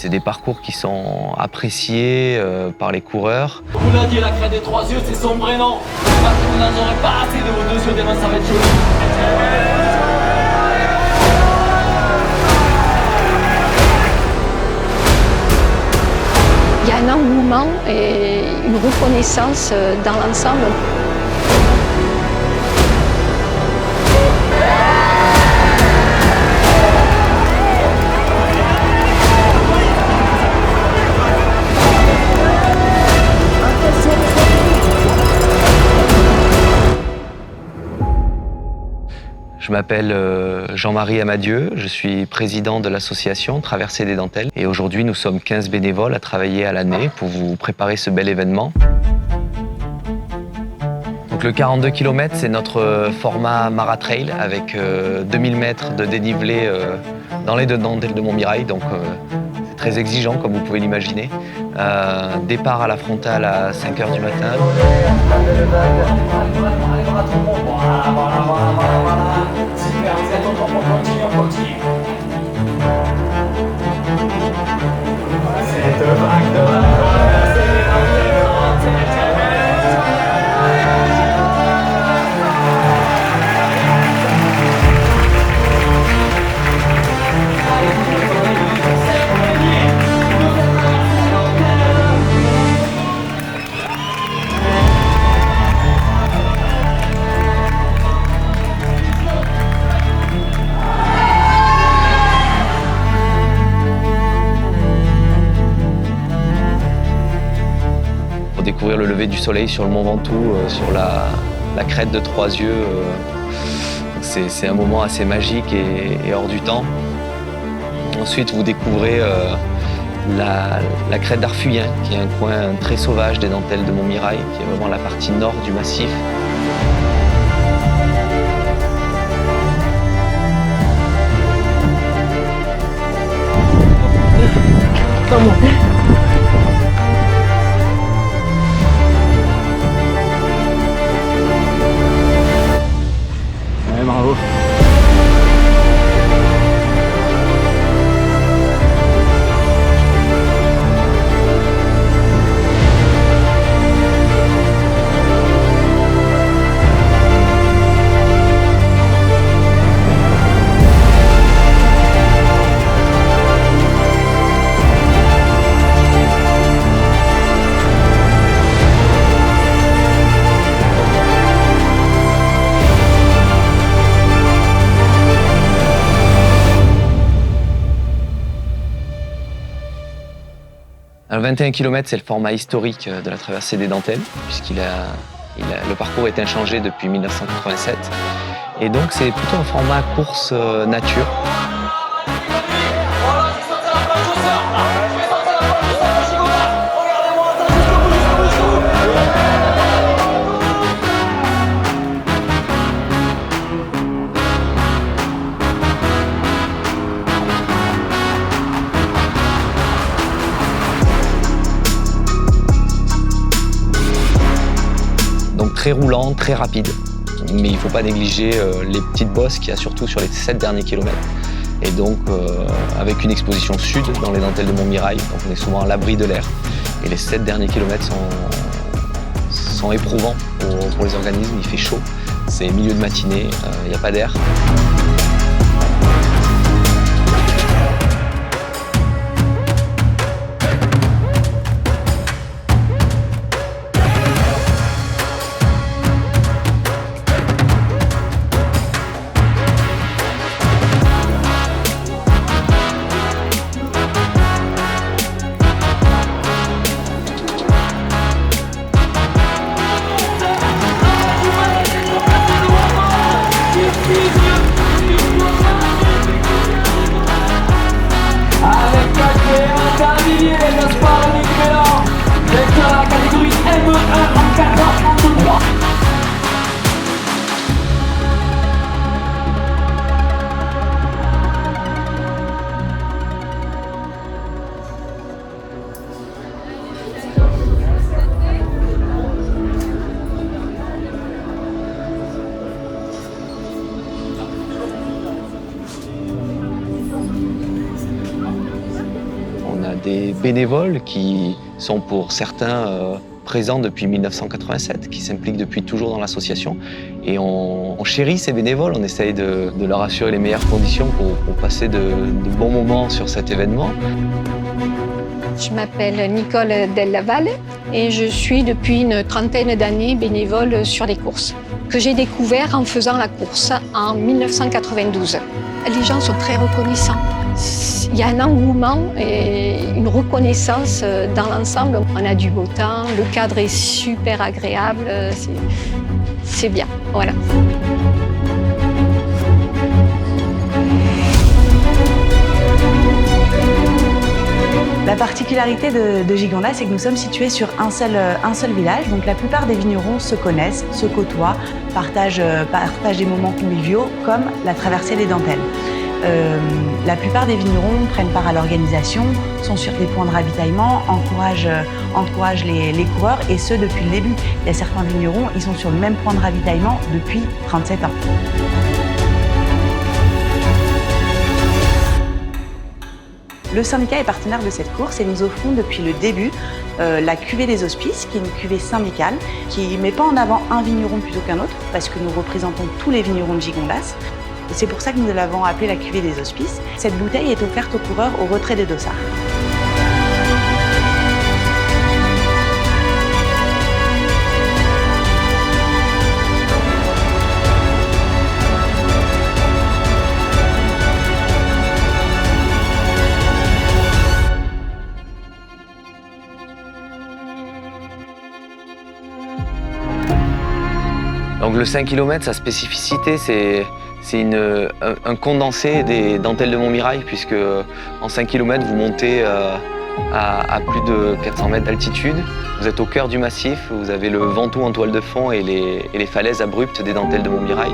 C'est des parcours qui sont appréciés par les coureurs. Vous l'a dit, la crête des 3 yeux, c'est son vrai nom. Parce que vous n'en aurez pas assez de vos 2 yeux, demain ça va être joli. Il y a un engouement et une reconnaissance dans l'ensemble. Je m'appelle Jean-Marie Amadieu, je suis président de l'association Traversée des Dentelles. Et aujourd'hui, nous sommes 15 bénévoles à travailler à l'année pour vous préparer ce bel événement. Donc le 42 km, c'est notre format Maratrail avec 2000 mètres de dénivelé dans les deux dentelles de Montmirail. Donc c'est très exigeant, comme vous pouvez l'imaginer. Départ à la frontale à 5h du matin. Pour découvrir le lever du soleil sur le Mont Ventoux, sur la crête de 3 yeux. C'est un moment assez magique et hors du temps. Ensuite, vous découvrez la crête d'Arfuyen, qui est un coin très sauvage des dentelles de Montmirail, qui est vraiment la partie nord du massif. Ouais, bravo. Le 21 km, c'est le format historique de la traversée des dentelles, le parcours est inchangé depuis 1987. Et donc, c'est plutôt un format course nature. Donc très roulant, très rapide, mais il ne faut pas négliger les petites bosses qu'il y a surtout sur les 7 derniers kilomètres. Et donc avec une exposition sud dans les dentelles de Montmirail, donc on est souvent à l'abri de l'air. Et les 7 derniers kilomètres sont éprouvants pour les organismes, il fait chaud, c'est milieu de matinée, il n'y a pas d'air. des bénévoles qui sont pour certains présents depuis 1987, qui s'impliquent depuis toujours dans l'association. Et on chérit ces bénévoles, on essaye de leur assurer les meilleures conditions pour passer de bons moments sur cet événement. Je m'appelle Nicole Della Valle et je suis depuis une trentaine d'années bénévole sur les courses, que j'ai découvert en faisant la course en 1992. Les gens sont très reconnaissants. Il y a un engouement et une reconnaissance dans l'ensemble. On a du beau temps, le cadre est super agréable, c'est bien. Voilà. La particularité de Gigondas, c'est que nous sommes situés sur un seul village. Donc la plupart des vignerons se connaissent, se côtoient, partagent des moments conviviaux comme la traversée des dentelles. La plupart des vignerons prennent part à l'organisation, sont sur des points de ravitaillement, encouragent les coureurs, et ce depuis le début. Il y a certains vignerons, ils sont sur le même point de ravitaillement depuis 37 ans. Le syndicat est partenaire de cette course et nous offrons depuis le début la cuvée des Hospices, qui est une cuvée syndicale, qui ne met pas en avant un vigneron plutôt qu'un autre, parce que nous représentons tous les vignerons de Gigondas. Et c'est pour ça que nous l'avons appelée la cuvée des Hospices. Cette bouteille est offerte aux coureurs au retrait des dossards. Donc le 5 km, sa spécificité, c'est un condensé des dentelles de Montmirail, puisque en 5 km, vous montez à plus de 400 mètres d'altitude. Vous êtes au cœur du massif, vous avez le Ventoux en toile de fond et les falaises abruptes des dentelles de Montmirail.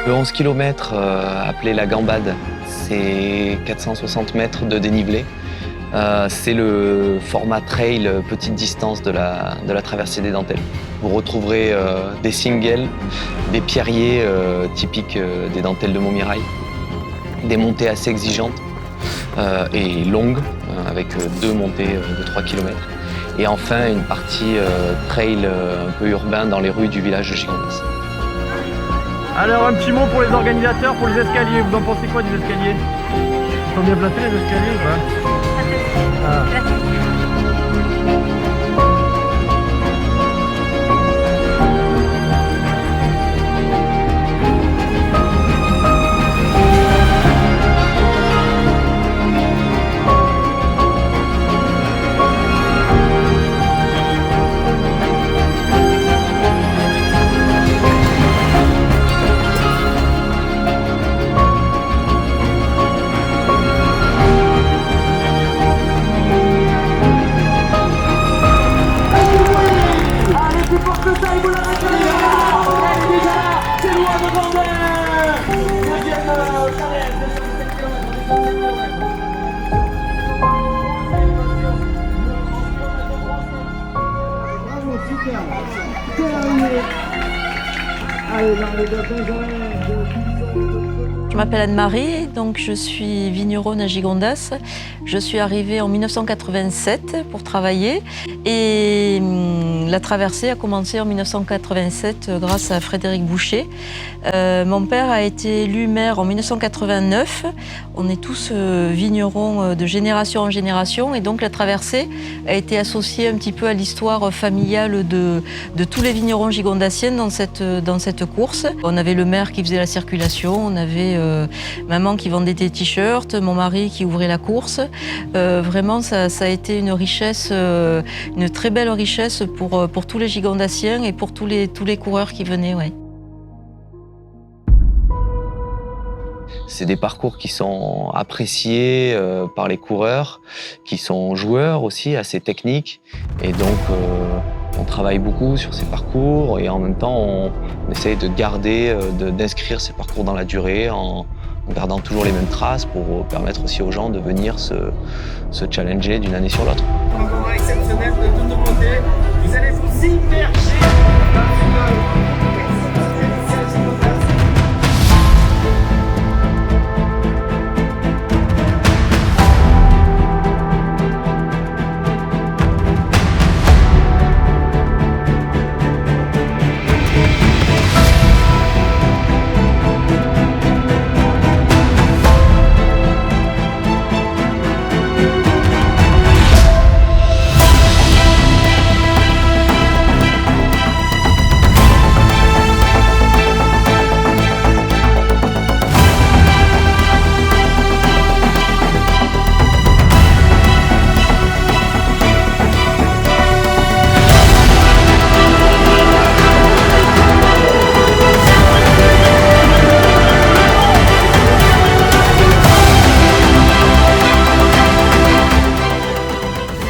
Le 11 km appelé la Gambade, c'est 460 mètres de dénivelé. C'est le format trail petite distance de la traversée des dentelles. Vous retrouverez des singles, des pierriers typiques des dentelles de Montmirail, des montées assez exigeantes et longues, avec 2 montées de 3 km. Et enfin une partie trail un peu urbain dans les rues du village de Gigondas. Alors un petit mot pour les organisateurs, pour les escaliers. Vous en pensez quoi des escaliers? Ils sont bien placés les escaliers ou pas? Je m'appelle Anne-Marie, donc je suis vigneronne à Gigondas. Je suis arrivée en 1987 pour travailler et la traversée a commencé en 1987 grâce à Frédéric Boucher. Mon père a été élu maire en 1989. On est tous vignerons de génération en génération et donc la traversée a été associée un petit peu à l'histoire familiale de tous les vignerons gigondassiens dans cette course. On avait le maire qui faisait la circulation, on avait maman qui vendait des t-shirts, mon mari qui ouvrait la course. Vraiment, ça a été une richesse, une très belle richesse pour tous les gigondassiens et pour tous les coureurs qui venaient. Ouais. C'est des parcours qui sont appréciés par les coureurs, qui sont joueurs aussi, assez techniques. Et donc, on travaille beaucoup sur ces parcours et en même temps, on essaye de garder, d'inscrire ces parcours dans la durée en gardant toujours les mêmes traces pour permettre aussi aux gens de venir se challenger d'une année sur l'autre. Un moment exceptionnel de tous nos côtés. Vous allez vous immerger dans une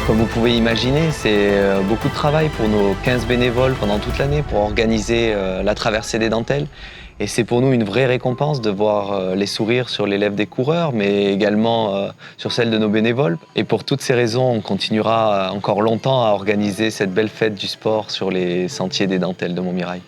Comme vous pouvez imaginer, c'est beaucoup de travail pour nos 15 bénévoles pendant toute l'année pour organiser la traversée des dentelles. Et c'est pour nous une vraie récompense de voir les sourires sur les lèvres des coureurs, mais également sur celles de nos bénévoles. Et pour toutes ces raisons, on continuera encore longtemps à organiser cette belle fête du sport sur les sentiers des dentelles de Montmirail.